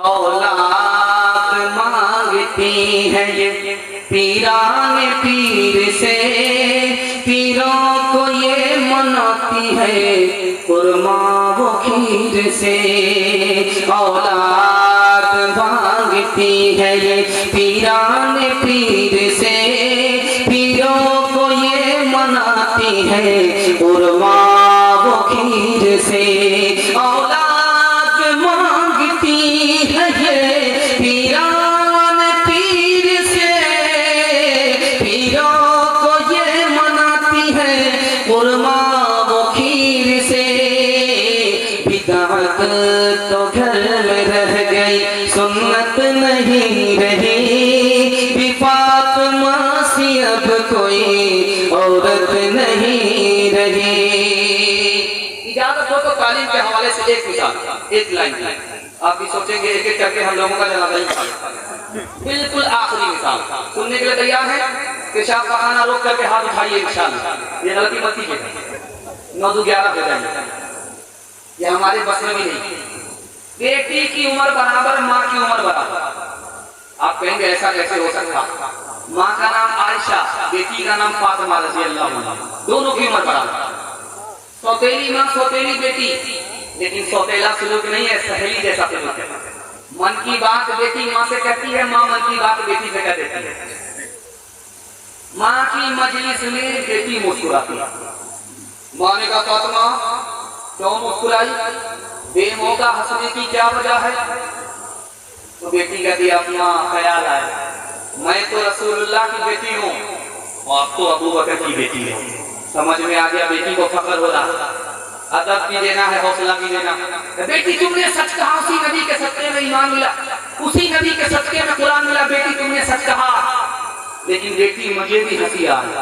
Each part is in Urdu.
اولاد مانگتی ہے یہ پیران پیر سے، پیروں کو یہ مناتی ہے قرمہ و کھیر سے۔ اولاد مانگتی ہے یہ پیران پیر سے، پیروں کو یہ مناتی ہے قرمہ و کھیر سے۔ اولاد مانگتی ہے یہ پیران پیر سے، پیروں کو یہ مناتی ہے قرمہ و کھیر سے۔ بدعت تو گھر میں رہ گئی، سنت نہیں رہی، بھی فاطمہ سی اب کوئی عورت نہیں رہی۔ اجازت ہو تو تعلیم کے حوالے سے ایک مثال، ایک لائن آپ بھی سوچیں گے ایک ایک کر کے ہم لوگوں کا جنازہ ہی نکالیں۔ بالکل آخری مثال سننے کے لیے تیار ہے؟ پیشاب پخانہ روک کر کے ہاتھ اٹھائیے انشاءاللہ، یہ غلطی مت کیجیے، 9-11 ہو جائیں، یہ ہمارے بس میں بھی نہیں۔ بیٹی کی عمر برابر، ماں کی عمر برابر۔ آپ کہیں گے ایسا کیسے ہو سکتا؟ ماں کا نام عائشہ، بیٹی کا نام فاطمہ رضی اللہ عنہ، دونوں کی عمر برابر۔ سوتیلی ماں سوتیلی بیٹی، لیکن سوتیلا سلوک نہیں ہے، سہیلی جیسا سلوک ہے۔ من کی بات بیٹی ماں سے کہتی ہے، ماں من کی بات بیٹی سے کہہ دیتی ہے۔ ماں کی مجلس میں بیٹی مسکراتی ہے۔ ماں نے کہا فاطمہ کیوں مسکرائی؟ بے موقع ہنسنے کی کیا وجہ ہے؟ تو بیٹی کہتی ہے اپنا خیال آئے، میں تو رسول اللہ کی بیٹی ہوں اور آپ تو ابو بکر کی بیٹی ہوں۔ سمجھ میں آ گیا بیٹی کو فخر ہو رہا، ادب بھی دینا ہے، حوصلہ بھی دینا۔ بیٹی تم نے سچ کہا، اسی نبی کے صدقے میں ایمان ملا، اسی نبی کے صدقے میں قرآن ملا، بیٹی تم نے سچ کہا۔ لیکن بیٹی مجھے بھی ہنسی آ رہی۔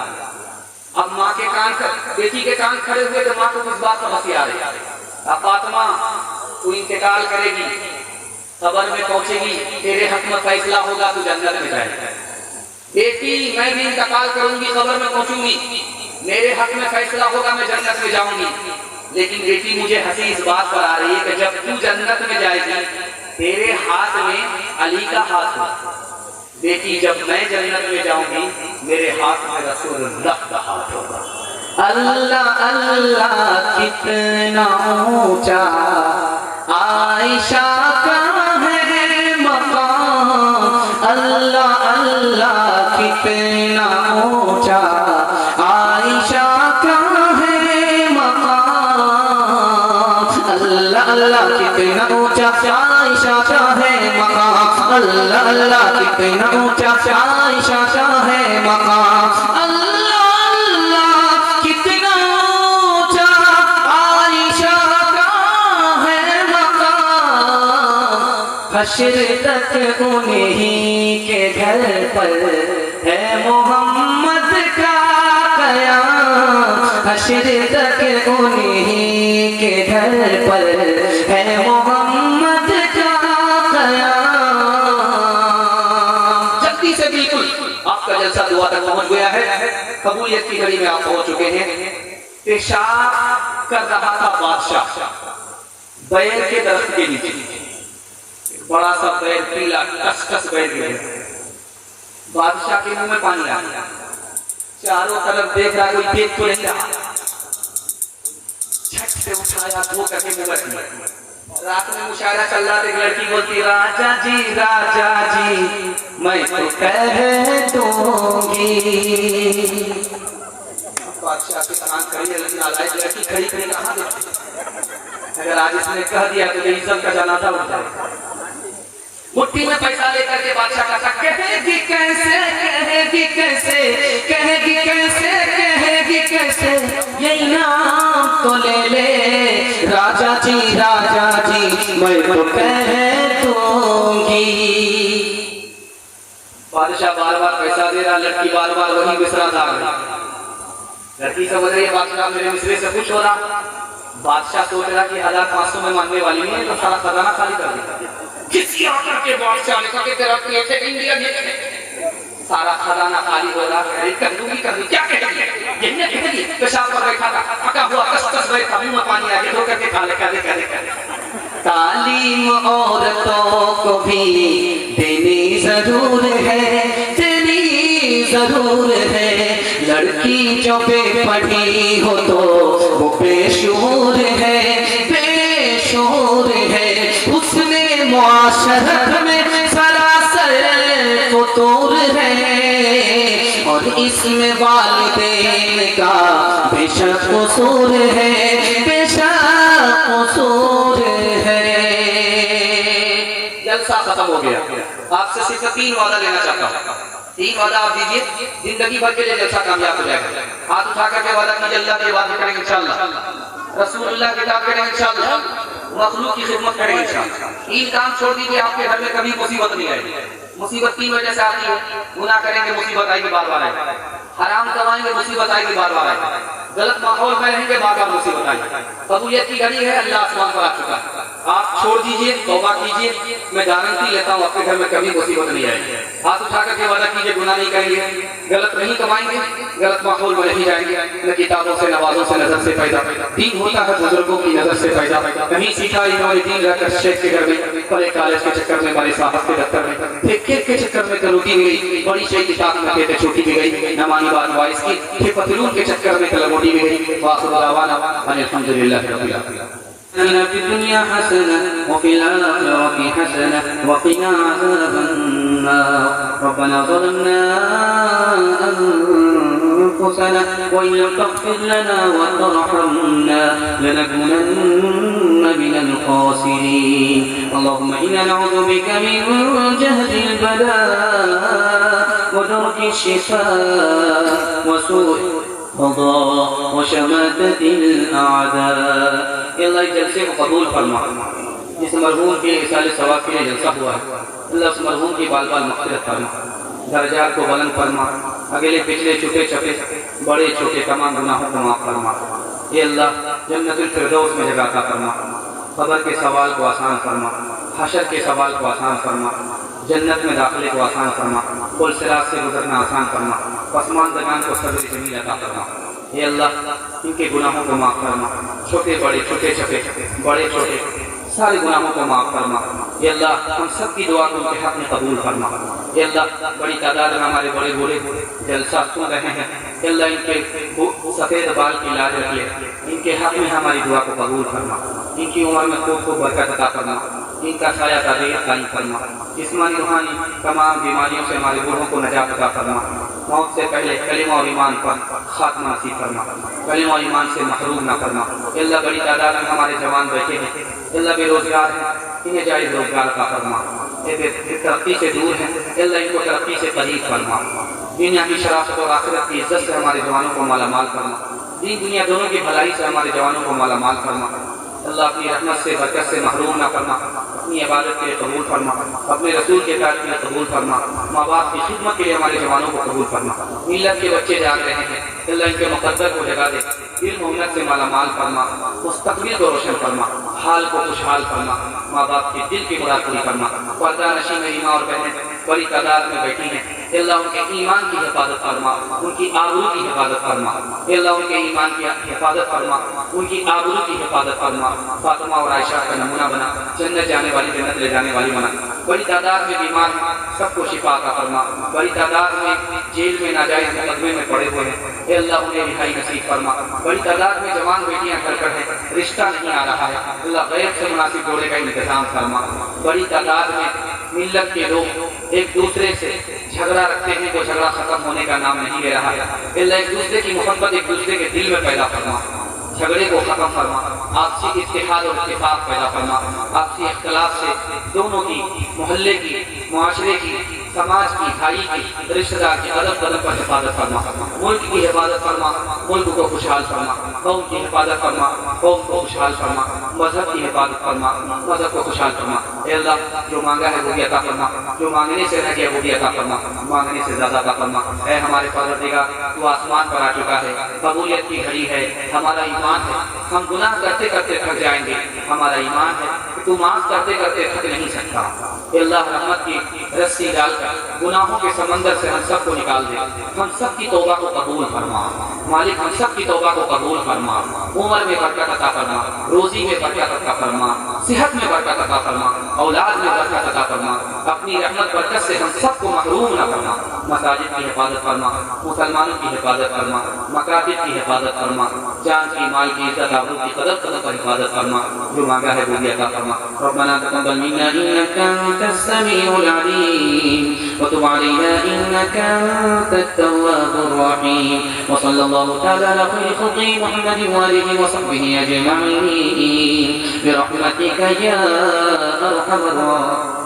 اب ماں کے کان بیٹی کے کان کھڑے ہوئے تو ماں کو اس بات پر ہنسی آ رہی۔ اب فاطمہ تو انتقال کرے گی، قبر میں پہنچے گی، تیرے حق میں فیصلہ ہوگا، تو جنت میں جائے گا۔ بیٹی میں بھی انتقال کروں گی، قبر میں پہنچوں گی، میرے حق میں فیصلہ ہوگا، میں جنت میں جاؤں گی۔ لیکن بیٹی مجھے ہنسی اس بات پر آ رہی ہے کہ جب تو جنت میں جائے گی تیرے ہاتھ میں علی کا ہاتھ ہوگا، بیٹی جب میں جنت میں جاؤں گی میرے ہاتھ میں رسول اللہ کا ہاتھ ہوگا۔ اللہ اللہ کتنا اونچا عائشہ کا ہے مقام، اللہ اللہ کتنا اونچا عائشہ کا ہے مقام، اللہ اللہ کتنا اونچا عائشہ کا ہے مقام، اللہ اللہ کتنا اونچا عائشہ کا ہے مقام، اللہ اللہ کتنا اونچا عائشہ کا ہے مقام، حشر تک انہی کے گھر پر ہے محمد کا قیام، حشر تک انہی کے گھر پر ہے محمد کا قیام۔ جلدی سے بالکل آپ کا جلسہ دعا تک پہنچ گیا ہے، قبولیت کی گھڑی میں آپ پہنچ چکے ہیں۔ پیشاب کر رہا تھا بادشاہ بیل کے درخت کے نیچے، بڑا سا بیل، پیلا کس کس بیل گیا، بادشاہ کے منہ میں پانی آ گیا، چاروں طرف دیکھ رہا کوئی دیکھ تو نہیں رہا، جھٹ سے اٹھایا، دھو کر کے منہ رکھ دیا۔ رات میں مشاعرہ چل رہا تھا، ایک لڑکی بولتی راجا جی میں تو کہہ دوں گی۔ بادشاہ کے کان کھڑی ہے، لیکن نالائق لڑکی کھڑی کھڑی کہاں دیکھتی؟ اگر آج اس نے کہہ دیا تو یہ عزت کا جنازہ اٹھ جائے گا۔ مٹھی میں پیسہ لے کر کے بادشاہ کا کہے گی کیسے، کہے گی کیسے، کہے گی کیسے، کہے گی کیسے، یہ انعام تو لے لے راجا جی میں تو کہہ دوں گی۔ بادشاہ بار بار پیسہ دے رہا، لڑکی بار بار وہی مصرع گا رہی، لڑکی سمجھ رہی ہے بادشاہ میرے مصرے سے خوش ہو رہا۔ بادشاہ سوچ رہا کہ 1500 میں ماننے والی نہیں ہے تو سارا خزانہ خالی کر دیا۔ کس کی آکر کے بادشاہ نے کہا کہ تیرا پیسے انڈیا میں سارا خزانہ خالی ہو رہا ہے، کر دوں گی کیا کہہ گی؟ یہ نہیں کہہ گی، پیشاب پر بیٹھا تھا، پکا ہوا کس کس بیٹھا، منہ میں پانی آ گیا، دھو کر کے کھا لے، کہہ دے تعلیم عورتوں کو بھی دینی ضرور ہے، دینی ضرور ہے۔ لڑکی جو بے پڑھی ہو تو وہ بے شعور ہے، بے شعور ہے۔ حسن معاشرت میں سراسر فطور ہے، اور اس میں والدین کا بے شک قصور ہے، بے شک قصور ہے۔ جلسہ ختم ہو گیا، آپ سے صرف 3 وعدہ لینا چاہتا ہوں، 3 وعدہ آپ دیجئے، زندگی بھر کے لیے جلسہ کامیاب ہو جائے گا۔ ہاتھ اٹھا کر کے وعدہ کیجئے، اللہ کی عبادت کریں گے انشاءاللہ، رسول اللہ کی اطاعت کریں گے انشاءاللہ، مخلوق کی خدمت کریں گے انشاءاللہ۔ 3 کام چھوڑ دیجئے، آپ کے گھر میں کبھی مصیبت نہیں آئے گی۔ مصیبت 3 وجہ سے آتی ہے، گناہ کریں گے مصیبت آئے گی بار بار آئے گی، حرام کمائیں گے مصیبت آئے گی بار بار آئے گی، غلط ماحول میں رہیں گے بار بار مصیبت آئے گی۔ قبولیت کی گھڑی ہے، اللہ آسمان پر آ چکا ہے، آپ چھوڑ دیجئے، توبہ کیجئے، میں گارنٹی لیتا ہوں آپ کے گھر میں کبھی مصیبت نہیں آئے گی۔ ہاتھ اٹھا کر کے وعدہ کیجئے، گناہ نہیں کریں گے، غلط نہیں کمائیں گے، غلط ماحول میں نہیں جائیں گے، نہ کتابوں سے نوازوں سے نظر سے پیدا، دین ہوتا ہے بزرگوں کی نظر سے پیدا، کہیں سیکھا انہوں نے دین رہ کر شیخ کے گھر میں، پڑھے کالج کے چکر میں، بڑے صاحب کے دفتر میں، پھر کھیت کے چکر میں کروٹی بھی گئی، بڑی شیخ کتاب میں کہتے چھوٹی بھی گئی، نہ مانی بات وائس کی، پھر پتلون کے چکر میں کلموٹی بھی گئی۔ وآخر دعوانا ان الحمدللہ رب العالمین۔ آتنا في الدنيا حسنة وفي الآخرة حسنة وقنا عذاب النار ربنا ظلمنا أنفسنا وإن لم تغفر لنا وترحمنا لنكونن من الخاسرين اللهم إنا نعوذ بك من جهد البلاء ودرك الشفاء وسوء القضاء وشماتة الأعداء۔ اللہ اس جلسے کو قبول فرما، جس مرحوم کے اصال ثواب کے لیے جلسہ ہوا ہے، اللہ اس مرحوم کی بال بال مغفرت فرما، درجات کو بلند فرما، اگلے پچھلے چھوٹے چھوٹے بڑے چھوٹے تمام گناہوں کو معاف فرما۔ اے اللہ جنت الفردوس میں جگہ عطا فرما، قبر کے سوال کو آسان فرما، حشر کے سوال کو آسان فرما، جنت میں داخلے کو آسان فرما، پل صراط سے گزرنا آسان فرما، پسماندگان کو صبر جمیل عطا فرما۔ اے اللہ ان کے گناہوں کو معاف فرما، چھوٹے بڑے چھوٹے چھوٹے بڑے چھوٹے سارے گناہوں کو معاف فرما۔ اے اللہ ہم سب کی دعا کو ان کے حق میں قبول فرما۔ اے اللہ بڑی تعداد میں ہمارے بڑے بوڑھے جلسہ سن رہے ہیں، اے اللہ ان کے سفید بال کی لاج رکھے، ان کے حق میں ہماری دعا کو قبول فرما، ان کی عمر میں خوب برکت عطا فرما، ان کا سایہ تعبیر قائم فرما، جسمانی روحانی تمام بیماریوں سے ہمارے بوڑھوں کو نجات عطا فرما، موت سے پہلے کلمہ اور ایمان پر خاتمہ نصیب فرما، کلمہ اور ایمان سے محروم نہ فرما۔ اے اللہ بڑی تعداد میں ہمارے جوان بیٹھے ہیں، اے اللہ بے روزگار ہیں، انہیں جائز روزگار عطا فرما، ترقی سے دور ہیں، اے اللہ ان کو ترقی سے قریب فرما، دنیا کی شرافت اور آخرت کی عزت سے ہمارے جوانوں کو مالا مال فرما، دین دنیا دونوں کی بھلائی سے ہمارے جوانوں کو مالا مال فرما۔ اللہ اپنی رحمت سے برکت سے محروم نہ فرما، اپنی عبادت کے لیے قبول فرما، اپنے رسول کے اطاعت کے لیے قبول فرما، ماں باپ کی خدمت کے لیے ہمارے جوانوں کو قبول فرما۔ ملت کے بچے جاگ رہے ہیں، اللہ ان کے مقدر کو جگا دے، علم و محنت سے مالا مال فرما، مستقبل کو روشن فرما، حال کو خوشحال فرما، ماں باپ کے دل کی مراد پوری فرما۔ پردہ نشین میری ماں اور بہنیں بڑی تعداد میں بیٹھی ہیں، اے اللہ ان کے ایمان کی حفاظت فرما، ان کی آبرو کی حفاظت فرما، اے اللہ ان کے ایمان کی حفاظت فرما، ان کی آبرو کی حفاظت فرما۔ فاطمہ اور عائشہ کا نمونہ بنا، جنت جانے والی جنت لے جانے والی بنا۔ بڑی تعداد میں بیمار ہیں، سب کو شفا عطا فرما۔ بڑی تعداد میں جیل میں ناجائز مقدمے میں پڑے ہوئے ہیں، اے اللہ انہیں رہائی نصیب فرما۔ بڑی تعداد میں جوان بیٹیاں گھر پر ہیں، رشتہ نہیں آ رہا ہے، اللہ غیر سے مناسب جوڑے کا انتظام فرما۔ بڑی تعداد میں ملت کے لوگ ایک دوسرے سے جھگڑا رکھتے ہیں، وہ جھگڑا ختم ہونے کا نام نہیں لے رہا ہے، اللہ ایک دوسرے کی محبت ایک دوسرے کے دل میں پیدا فرما، جھگڑے کو ختم فرما، آپسی اتحاد اور اتفاق پیدا فرما، آپسی اختلاف سے دونوں کی، محلے کی، معاشرے کی، سماج کی، بھائی کی، رشتہ دار کی ادب قدم پر حفاظت فرما، ملک کی حفاظت فرما، ملک کو خوشحال فرما، قوم کی حفاظت فرما، قوم کو خوشحال فرما، مذہب کی حفاظت فرما، مذہب کو خوشحال فرما۔ اے اللہ جو مانگا ہے وہ بھی عطا فرما، جو مانگنے سے رہ گیا وہ بھی عطا فرما، مانگنے سے زیادہ عطا فرما۔ اے ہمارے پروردگار تو آسمان پر آ چکا ہے، قبولیت کی گھڑی ہے، ہمارا ایمان ہے، ہم گناہ کرتے کرتے تھک جائیں گے، ہمارا ایمان ہے کہ تو معاف کرتے کرتے تھک نہیں سکتا۔ کہ اللہ رحمت کی رسی ڈال کر گناہوں کے سمندر سے ہم سب کو نکال دے، ہم سب کی توبہ کو قبول فرما مالک، ہم سب کی توبہ کو قبول فرما، عمر میں برکت عطا فرما، روزی میں برکت عطا فرما، صحت میں برکت عطا فرما، اولاد میں برکت عطا فرما، اپنی رحمت برکت سے ہم سب کو محروم نہ فرما، مساجد کی حفاظت فرما، مسلمانوں کی حفاظت فرما، مکاتب کی حفاظت فرما، جان کی مال کی عزت آبرو کی قدر قدر پر حفاظت فرما، جو مانگا ہے وہ بھی عطا فرما۔ ربنا تقبل منا انك انت السميع العليم وتب علينا انك انت التواب الرحيم، وصلى الله تعالى على خير خلقه محمد واله وصحبه اجمعين برحمتك يا ارحم الراحمين۔